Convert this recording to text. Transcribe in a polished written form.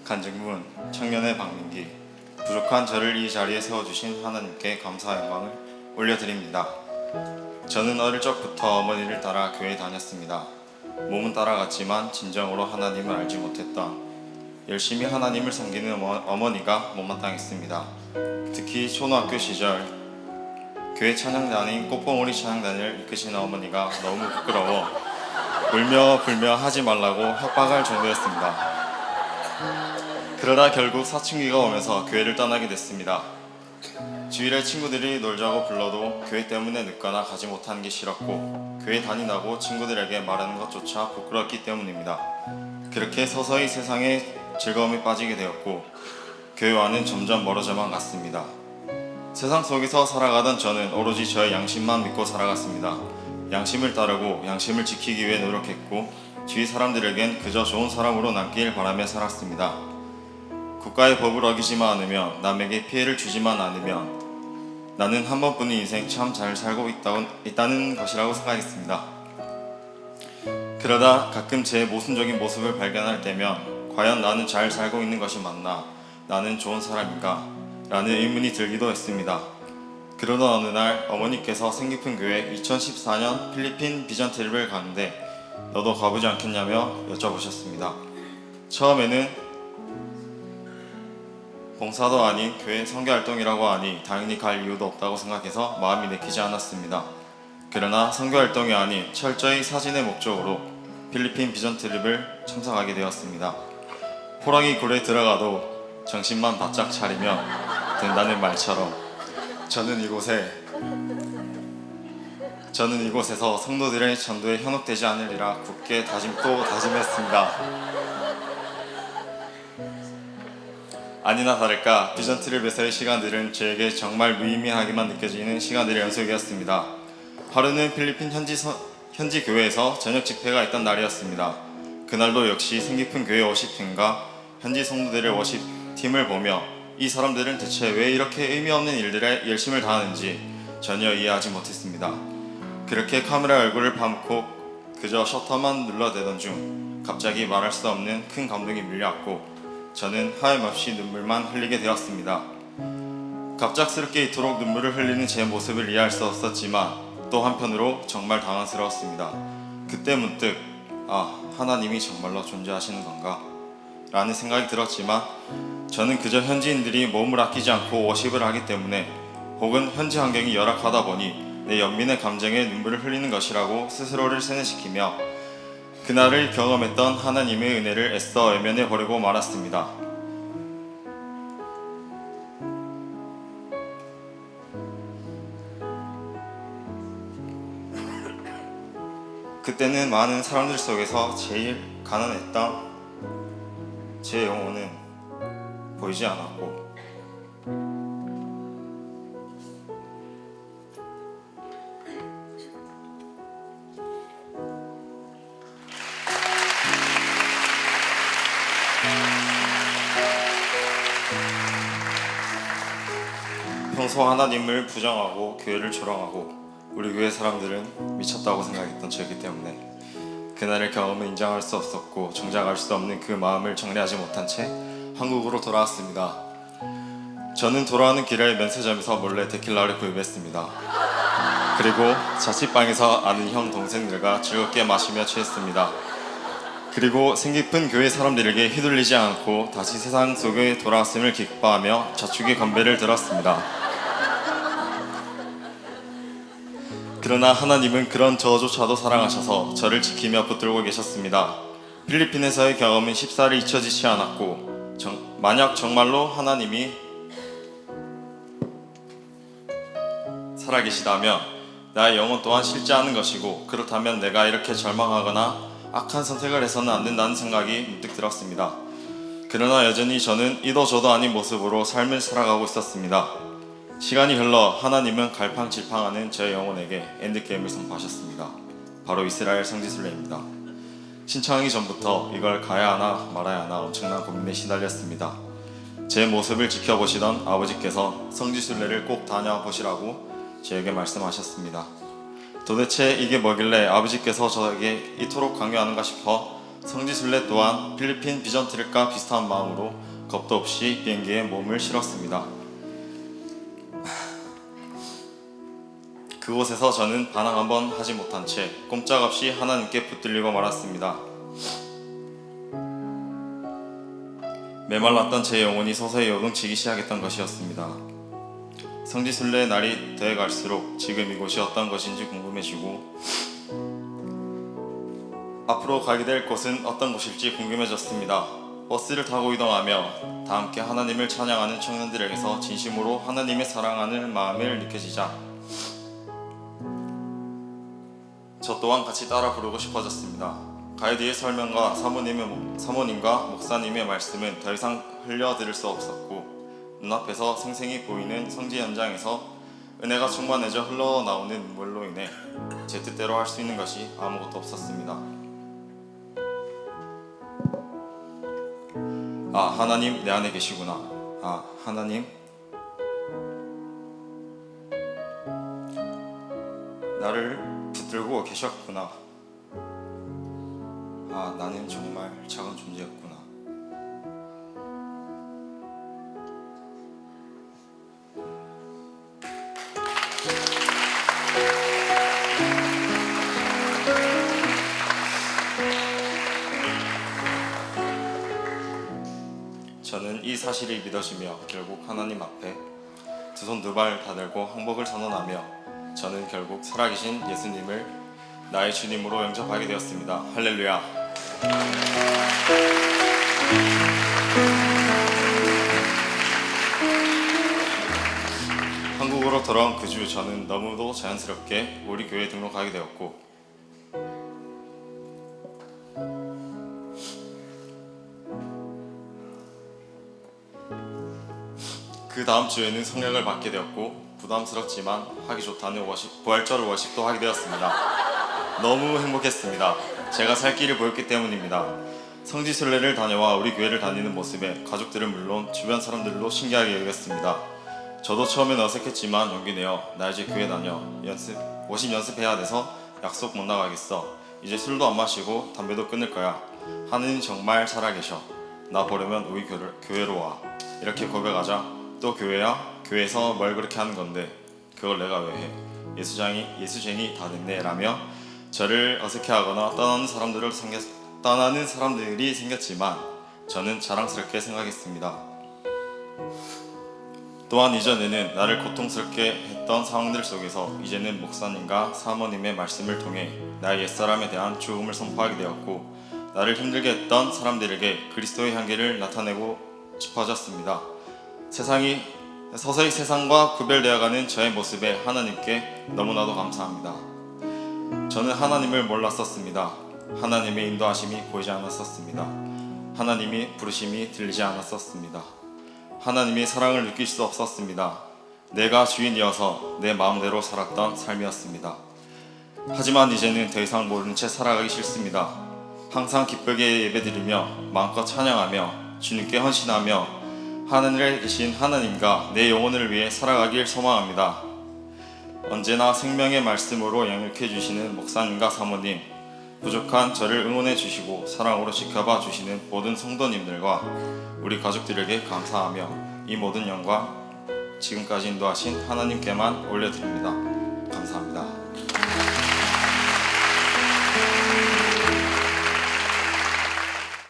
간증문 청년의 박민기. 부족한 저를 이 자리에 세워주신 하나님께 감사와 영광을 올려드립니다. 저는 어릴 적부터 어머니를 따라 교회에 다녔습니다. 몸은 따라갔지만 진정으로 하나님을 알지 못했던, 열심히 하나님을 섬기는 어머니가 못마땅했습니다. 특히 초등학교 시절 교회 찬양단인 꽃봉오리 찬양단을 이끄시는 어머니가 너무 부끄러워 울며 불며 하지 말라고 협박할 정도였습니다. 그러다 결국 사춘기가 오면서 교회를 떠나게 됐습니다. 주일에 친구들이 놀자고 불러도 교회 때문에 늦거나 가지 못하는 게 싫었고, 교회 다닌다고 친구들에게 말하는 것조차 부끄럽기 때문입니다. 그렇게 서서히 세상에 즐거움에 빠지게 되었고, 교회와는 점점 멀어져만 갔습니다. 세상 속에서 살아가던 저는 오로지 저의 양심만 믿고 살아갔습니다. 양심을 따르고 양심을 지키기 위해 노력했고, 주위 사람들에겐 그저 좋은 사람으로 남길 바라며 살았습니다. 국가의 법을 어기지만 않으면, 남에게 피해를 주지만 않으면 나는 한 번뿐인 인생 참 잘 살고 있다는 것이라고 생각했습니다. 그러다 가끔 제 모순적인 모습을 발견할 때면 과연 나는 잘 살고 있는 것이 맞나? 나는 좋은 사람인가? 라는 의문이 들기도 했습니다. 그러던 어느 날 어머니께서 생기픈 교회 2014년 필리핀 비전 트립을 가는데 너도 가보지 않겠냐며 여쭤보셨습니다. 처음에는 봉사도 아닌 교회 선교활동이라고 하니 당연히 갈 이유도 없다고 생각해서 마음이 내키지 않았습니다. 그러나 선교활동이 아닌 철저히 사진의 목적으로 필리핀 비전 트립을 참석하게 되었습니다. 호랑이 굴에 들어가도 정신만 바짝 차리면 된다는 말처럼 저는 이곳에서 성도들의 전도에 현혹되지 않으리라 굳게 다짐했습니다. 아니나 다를까 비전 트립에서의 시간들은 저에게 정말 무의미하게만 느껴지는 시간들의 연속이었습니다. 하루는 필리핀 현지 교회에서 저녁 집회가 있던 날이었습니다. 그날도 역시 생기픈 교회 워십팀과 현지 성도들의 워십팀을 보며 이 사람들은 대체 왜 이렇게 의미 없는 일들에 열심을 다하는지 전혀 이해하지 못했습니다. 그렇게 카메라 얼굴을 파묻고 그저 셔터만 눌러대던 중 갑자기 말할 수 없는 큰 감동이 밀려왔고, 저는 하염없이 눈물만 흘리게 되었습니다. 갑작스럽게 이토록 눈물을 흘리는 제 모습을 이해할 수 없었지만 또 한편으로 정말 당황스러웠습니다. 그때 문득 하나님이 정말로 존재하시는 건가? 라는 생각이 들었지만 저는 그저 현지인들이 몸을 아끼지 않고 워십을 하기 때문에, 혹은 현지 환경이 열악하다 보니 내 연민의 감정에 눈물을 흘리는 것이라고 스스로를 세뇌시키며 그날을 경험했던 하나님의 은혜를 애써 외면해 버리고 말았습니다. 그때는 많은 사람들 속에서 제일 가난했던 제 영혼은 보이지 않았고, 평소 하나님을 부정하고 교회를 조롱하고 우리 교회 사람들은 미쳤다고 생각했던 저이기 때문에 그날의 경험을 인정할 수 없었고, 정작 알 수 없는 그 마음을 정리하지 못한 채 한국으로 돌아왔습니다. 저는 돌아오는 길에 면세점에서 몰래 데킬라를 구입했습니다. 그리고 자취방에서 아는 형 동생들과 즐겁게 마시며 취했습니다. 그리고 생기픈 교회 사람들에게 휘둘리지 않고 다시 세상 속에 돌아왔음을 기뻐하며 자축의 건배를 들었습니다. 그러나 하나님은 그런 저조차도 사랑하셔서 저를 지키며 붙들고 계셨습니다. 필리핀에서의 경험은 쉽사리 잊혀지지 않았고, 만약 정말로 하나님이 살아계시다면 나의 영혼 또한 싫지 않은 것이고, 그렇다면 내가 이렇게 절망하거나 악한 선택을 해서는 안 된다는 생각이 문득 들었습니다. 그러나 여전히 저는 이도저도 아닌 모습으로 삶을 살아가고 있었습니다. 시간이 흘러 하나님은 갈팡질팡하는 제 영혼에게 엔드게임을 선포하셨습니다. 바로 이스라엘 성지순례입니다. 신청하기 전부터 이걸 가야 하나 말아야 하나 엄청난 고민에 시달렸습니다. 제 모습을 지켜보시던 아버지께서 성지순례를 꼭 다녀보시라고 저에게 말씀하셨습니다. 도대체 이게 뭐길래 아버지께서 저에게 이토록 강요하는가 싶어 성지순례 또한 필리핀 비전 트랙과 비슷한 마음으로 겁도 없이 비행기에 몸을 실었습니다. 그곳에서 저는 반항 한번 하지 못한 채 꼼짝없이 하나님께 붙들리고 말았습니다. 메말랐던 제 영혼이 서서히 요동치기 시작했던 것이었습니다. 성지순례의 날이 돼갈수록 지금 이곳이 어떤 것인지 궁금해지고 앞으로 가게 될 곳은 어떤 곳일지 궁금해졌습니다. 버스를 타고 이동하며 다 함께 하나님을 찬양하는 청년들에게서 진심으로 하나님의 사랑하는 마음을 느껴지자 저 또한 같이 따라 부르고 싶어졌습니다. 가이드의 설명과 사모님과 목사님의 말씀은 더 이상 흘려 들을 수 없었고 눈앞에서 생생히 보이는 성지 현장에서 은혜가 충만해져 흘러나오는 눈물로 인해 제 뜻대로 할 수 있는 것이 아무것도 없었습니다. 아, 하나님 내 안에 계시구나. 아, 하나님 나를 붙들고 계셨구나. 아, 나는 정말 작은 존재였구나. 저는 이 사실이 믿어지며 결국 하나님 앞에 두 손 두 발 다 들고 항복을 선언하며 저는 결국 살아계신 예수님을 나의 주님으로 영접하게 되었습니다. 할렐루야. 한국으로 돌아온 그 주 저는 너무도 자연스럽게 우리 교회에 등록하게 되었고 그 다음 주에는 성령을 받게 되었고 부담스럽지만 하기 좋다는 부활절 워십도 하게 되었습니다. 너무 행복했습니다. 제가 살 길을 보였기 때문입니다. 성지순례를 다녀와 우리 교회를 다니는 모습에 가족들은 물론 주변 사람들도 신기하게 여겼습니다. 저도 처음엔 어색했지만 용기 내어 나 이제 교회 다녀 워십 연습해야 돼서 약속 못 나가겠어. 이제 술도 안 마시고 담배도 끊을 거야. 하느님 정말 살아계셔. 나 보려면 우리 교회로 와. 이렇게 고백하자 또 교회야? 교회에서 뭘 그렇게 하는 건데 그걸 내가 왜 해? 예수쟁이 다 됐네 라며 저를 어색해하거나 떠나는 사람들이 생겼지만 저는 자랑스럽게 생각했습니다. 또한 이전에는 나를 고통스럽게 했던 상황들 속에서 이제는 목사님과 사모님의 말씀을 통해 나의 옛사람에 대한 죽음을 선포하게 되었고 나를 힘들게 했던 사람들에게 그리스도의 향기를 나타내고 싶어졌습니다. 세상이 서서히 세상과 구별되어가는 저의 모습에 하나님께 너무나도 감사합니다. 저는 하나님을 몰랐었습니다. 하나님의 인도하심이 보이지 않았었습니다. 하나님이 부르심이 들리지 않았었습니다. 하나님의 사랑을 느낄 수 없었습니다. 내가 주인이어서 내 마음대로 살았던 삶이었습니다. 하지만 이제는 더 이상 모른 채 살아가기 싫습니다. 항상 기쁘게 예배드리며 마음껏 찬양하며 주님께 헌신하며 하늘에 계신 하나님과 내 영혼을 위해 살아가길 소망합니다. 언제나 생명의 말씀으로 양육해 주시는 목사님과 사모님, 부족한 저를 응원해 주시고 사랑으로 지켜봐 주시는 모든 성도님들과 우리 가족들에게 감사하며 이 모든 영광 지금까지 인도하신 하나님께만 올려드립니다. 감사합니다.